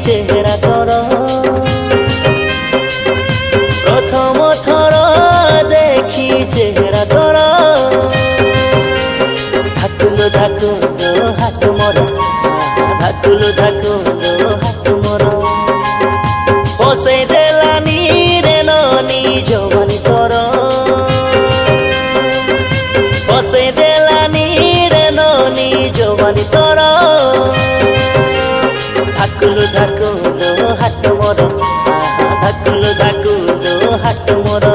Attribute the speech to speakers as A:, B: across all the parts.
A: চেহারা তোর প্রথম থর দেখি চেহারা তোর ধাকুলো ধাকুলো হাত মোর ধাকুলো ধাকুলো হাত মোর বসে দেলানি রে ননি যৌবনী তোর বসে দেলানি রে ননি যৌবনী তোর ধাকুলো ধাকুলো হাত মোর ধাকুলো ধাকুলো হাত মোর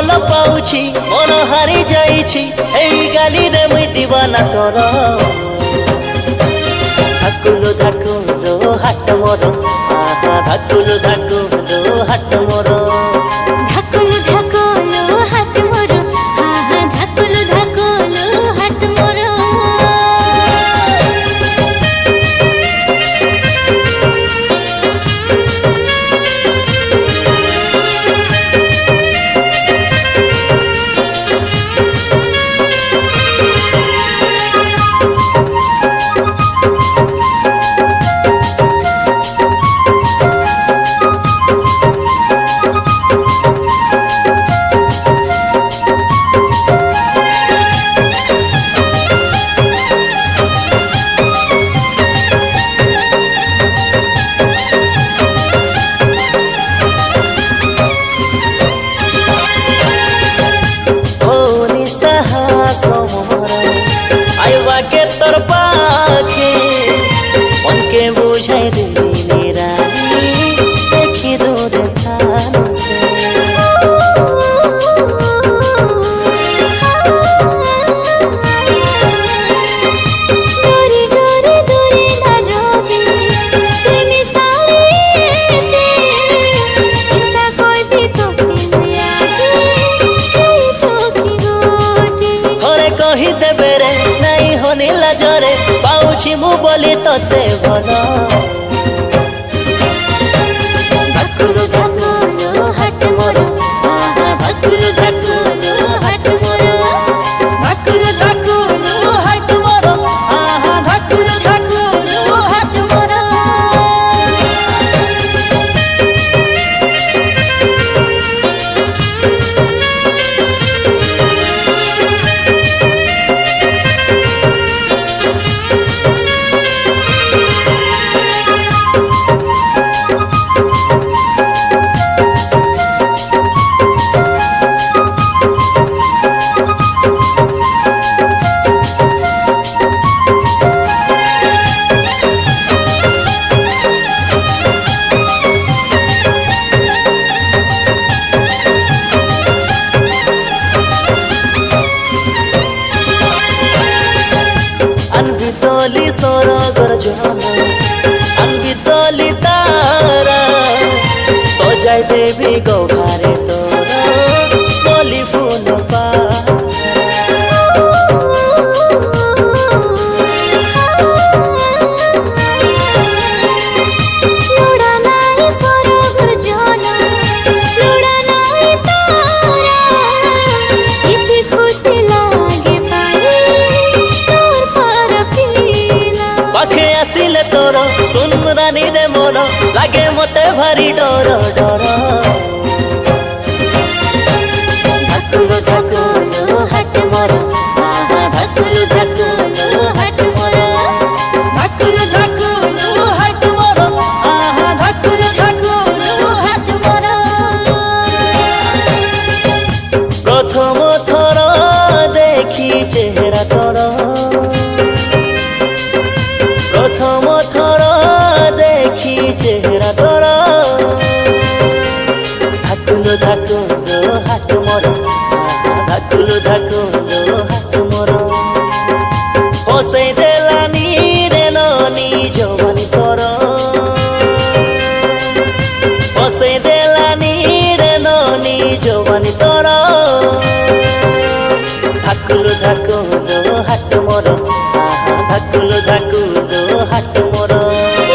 A: मन हारी जाइछि एई गाली रे मुई दीवाना तोर धाकुलो धाकुलो हाट मोर धाकुलो धाकुलो हाट मोर
B: धाकुलो धाकुलो हाट मोर धाकुलो धाकुलो हाट मोर
A: के तोर पाखे मन के बुझाई दिली मेरा देखी दूर थान से
B: डोरी डोरी डोरी ना रोबी तुम सारे ते इतना कोई भी तो किया तो की गोटी
A: हरे कही देबे रे नहीं होनी लाजरे पाउछि मु बोली तते भल
B: धाकुलो धाकुलो हाट मोर धाकुलो धाकुलो हाट मोर
A: धाकुलो धाकुलो हाट मोर धाकुलो धाकुलो हाट मोर अनबितली सरगर जन अनबितली तारा सजाई देवी गौघारे तोर बोली फूल
B: लुड़ा नाई सरगर जन लुड़ा नाई तारा इति खुशी लागे पाई तोर पर पीला
A: पाखे आसिले तोर सुन रानी रे मोर लागे मते भारी डर डर
B: धाकुलो धाकुलो हाट मोर धाकुलो धाकुलो हाट मोर
A: धाकुलो धाकुलो हाट मोर धाकुलो धाकुलो हाट मोर प्रथम थर देखी चेहरा तोर प्रथम थर देखी चेहरा तोर धाकुलो धाकुलो हाट मोर धाकुलो धाकुलो हाट मोर बसै देलानी रे ननी जौबनी तोर बसै देलानी रे ननी जौबनी तोर धाकुलो धाकुलो हाट मोर धाकुलो धाकुलो हाट मोर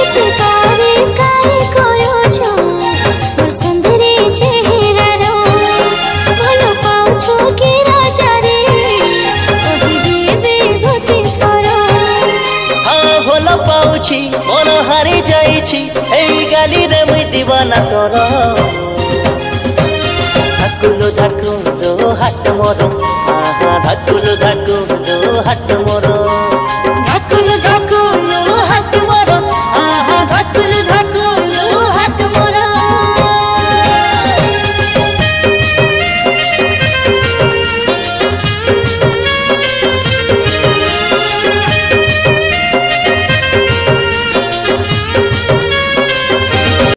B: इति तारे काहे करो छो
A: मन हारी जाइछि एई गाली रे मुई दीवाना तोर धाकुलो धाकुलो हाट मोर